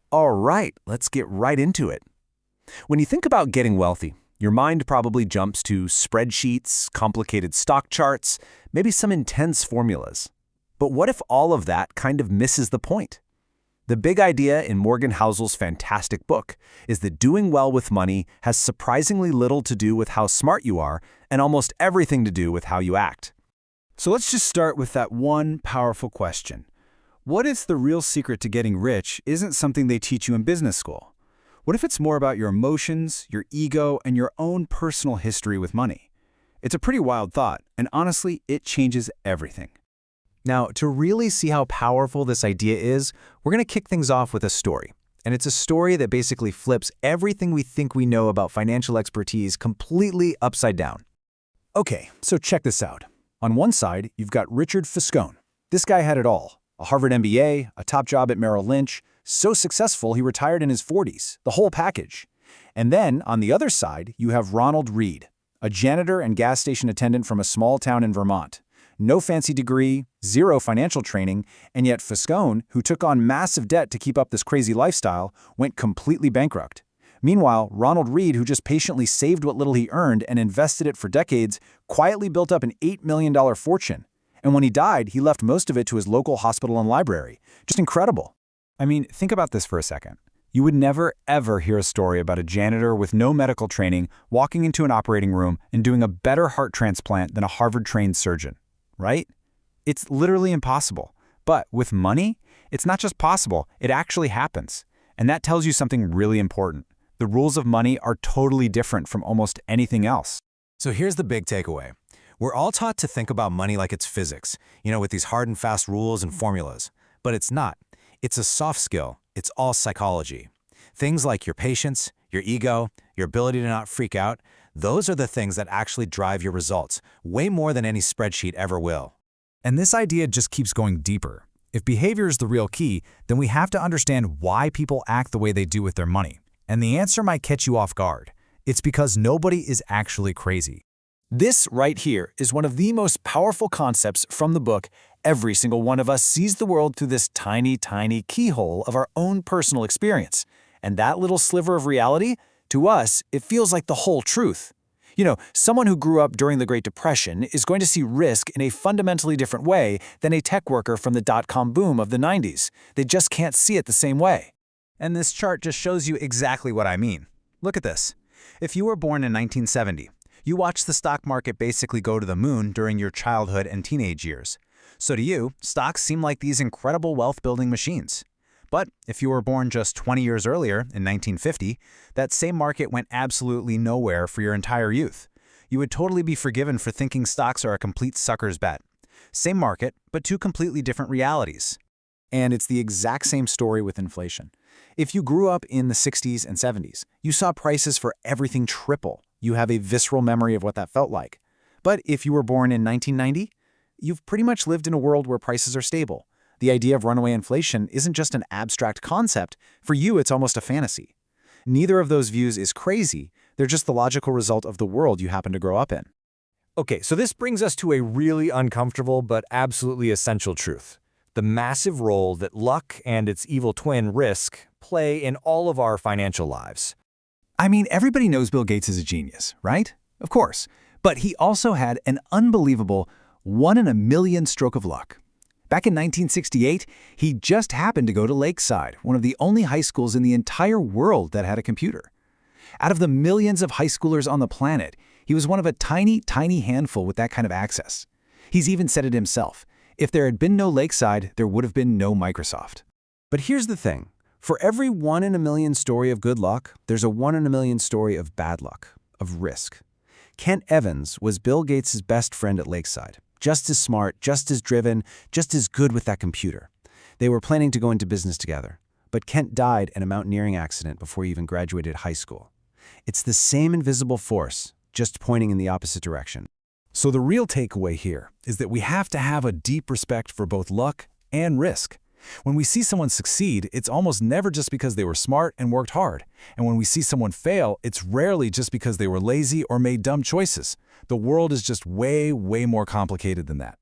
All right, let's get right into it. When you think about getting wealthy, your mind probably jumps to spreadsheets, complicated stock charts, maybe some intense formulas. But what if all of that kind of misses the point? The big idea in Morgan Housel's fantastic book is that doing well with money has surprisingly little to do with how smart you are and almost everything to do with how you act. So let's just start with that one powerful question. What if the real secret to getting rich isn't something they teach you in business school? What if it's more about your emotions, your ego, and your own personal history with money? It's a pretty wild thought, and honestly, it changes everything. Now, to really see how powerful this idea is, we're going to kick things off with a story. And it's a story that basically flips everything we think we know about financial expertise completely upside down. Okay, so check this out. On one side, you've got Richard Fiscone. This guy had it all. A Harvard MBA, a top job at Merrill Lynch, so successful he retired in his 40s, the whole package. And then, on the other side, you have Ronald Reed, a janitor and gas station attendant from a small town in Vermont. No fancy degree, zero financial training, and yet Fiscone, who took on massive debt to keep up this crazy lifestyle, went completely bankrupt. Meanwhile, Ronald Reed, who just patiently saved what little he earned and invested it for decades, quietly built up an $8 million fortune. And when he died, he left most of it to his local hospital and library. Just incredible. I mean, think about this for a second. You would never, ever hear a story about a janitor with no medical training walking into an operating room and doing a better heart transplant than a Harvard-trained surgeon, right? It's literally impossible. But with money, it's not just possible, it actually happens. And that tells you something really important. The rules of money are totally different from almost anything else. So here's the big takeaway. We're all taught to think about money like it's physics, with these hard and fast rules and formulas. But it's not. It's a soft skill. It's all psychology. Things like your patience, your ego, your ability to not freak out, those are the things that actually drive your results, way more than any spreadsheet ever will. And this idea just keeps going deeper. If behavior is the real key, then we have to understand why people act the way they do with their money. And the answer might catch you off guard. It's because nobody is actually crazy. This right here is one of the most powerful concepts from the book. Every single one of us sees the world through this tiny, tiny keyhole of our own personal experience. And that little sliver of reality, to us, it feels like the whole truth. Someone who grew up during the Great Depression is going to see risk in a fundamentally different way than a tech worker from the dot-com boom of the 90s. They just can't see it the same way. And this chart just shows you exactly what I mean. Look at this. If you were born in 1970, you watched the stock market basically go to the moon during your childhood and teenage years. So to you, stocks seem like these incredible wealth-building machines. But if you were born just 20 years earlier, in 1950, that same market went absolutely nowhere for your entire youth. You would totally be forgiven for thinking stocks are a complete sucker's bet. Same market, but two completely different realities. And it's the exact same story with inflation. If you grew up in the 60s and 70s, you saw prices for everything triple. You have a visceral memory of what that felt like. But if you were born in 1990, you've pretty much lived in a world where prices are stable. The idea of runaway inflation isn't just an abstract concept. For you, it's almost a fantasy. Neither of those views is crazy. They're just the logical result of the world you happen to grow up in. Okay, so this brings us to a really uncomfortable but absolutely essential truth. The massive role that luck and its evil twin, risk, play in all of our financial lives. I mean, everybody knows Bill Gates is a genius, right? Of course. But he also had an unbelievable 1 in a million stroke of luck. Back in 1968, he just happened to go to Lakeside, one of the only high schools in the entire world that had a computer. Out of the millions of high schoolers on the planet, he was one of a tiny, tiny handful with that kind of access. He's even said it himself. If there had been no Lakeside, there would have been no Microsoft. But here's the thing. For every 1 in a million story of good luck, there's a 1 in a million story of bad luck, of risk. Kent Evans was Bill Gates' best friend at Lakeside. Just as smart, just as driven, just as good with that computer. They were planning to go into business together. But Kent died in a mountaineering accident before he even graduated high school. It's the same invisible force, just pointing in the opposite direction. So the real takeaway here is that we have to have a deep respect for both luck and risk. When we see someone succeed, it's almost never just because they were smart and worked hard. And when we see someone fail, it's rarely just because they were lazy or made dumb choices. The world is just way, way more complicated than that.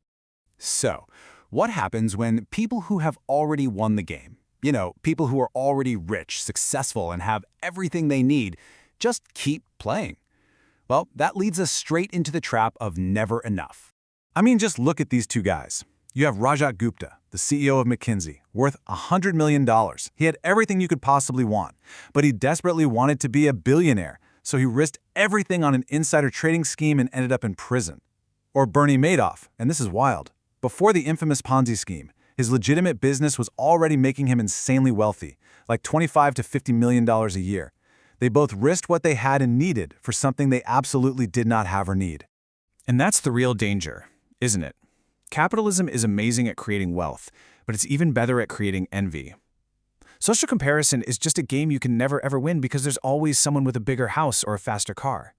So, what happens when people who have already won the game, You know, people who are already rich, successful, and have everything they need. Just keep playing. Well, that leads us straight into the trap of never enough. I mean, just look at these two guys. You have Rajat Gupta, the CEO of McKinsey, worth $100 million. He had everything you could possibly want, but he desperately wanted to be a billionaire, so he risked everything on an insider trading scheme and ended up in prison. Or Bernie Madoff, and this is wild. Before the infamous Ponzi scheme, his legitimate business was already making him insanely wealthy, like $25 to $50 million a year. They both risked what they had and needed for something they absolutely did not have or need. And that's the real danger, isn't it? Capitalism is amazing at creating wealth, but it's even better at creating envy. Social comparison is just a game you can never ever win because there's always someone with a bigger house or a faster car.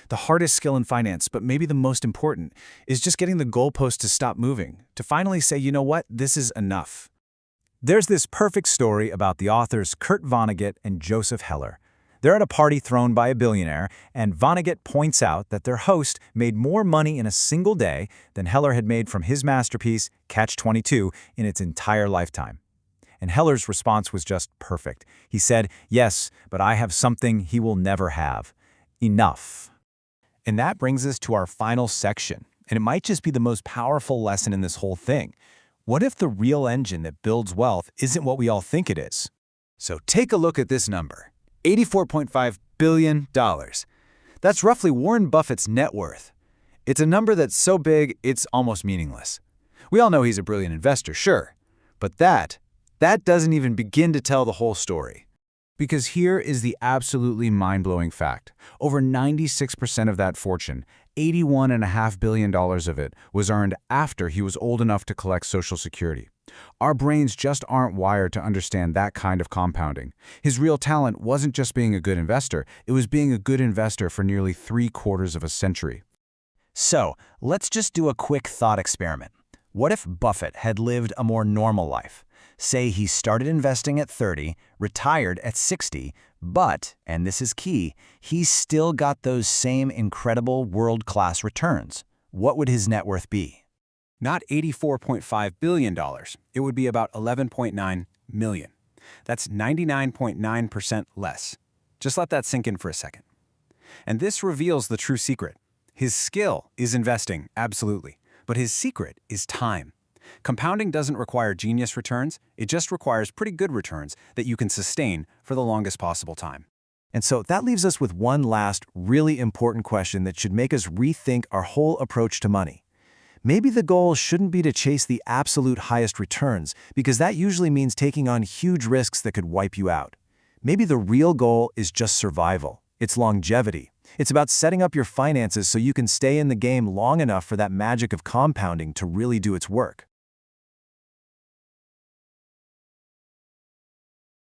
The hardest skill in finance, but maybe the most important, is just getting the goalpost to stop moving, to finally say, you know what, this is enough. There's this perfect story about the authors Kurt Vonnegut and Joseph Heller. They're at a party thrown by a billionaire, and Vonnegut points out that their host made more money in a single day than Heller had made from his masterpiece, Catch-22, in its entire lifetime. And Heller's response was just perfect. He said, "Yes, but I have something he will never have. Enough." And that brings us to our final section, and it might just be the most powerful lesson in this whole thing. What if the real engine that builds wealth isn't what we all think it is? So take a look at this number. $84.5 billion. That's roughly Warren Buffett's net worth. It's a number that's so big, it's almost meaningless. We all know he's a brilliant investor, sure, but that doesn't even begin to tell the whole story. Because here is the absolutely mind-blowing fact. Over 96% of that fortune, $81.5 billion of it, was earned after he was old enough to collect Social Security. Our brains just aren't wired to understand that kind of compounding. His real talent wasn't just being a good investor, it was being a good investor for nearly 3/4 of a century. So, let's just do a quick thought experiment. What if Buffett had lived a more normal life? Say he started investing at 30, retired at 60, but, and this is key, he still got those same incredible world-class returns. What would his net worth be? Not $84.5 billion. It would be about $11.9 million. That's 99.9% less. Just let that sink in for a second. And this reveals the true secret. His skill is investing, absolutely, but his secret is time. Compounding doesn't require genius returns, it just requires pretty good returns that you can sustain for the longest possible time. And so that leaves us with one last, really important question that should make us rethink our whole approach to money. Maybe the goal shouldn't be to chase the absolute highest returns, because that usually means taking on huge risks that could wipe you out. Maybe the real goal is just survival. It's longevity. It's about setting up your finances so you can stay in the game long enough for that magic of compounding to really do its work.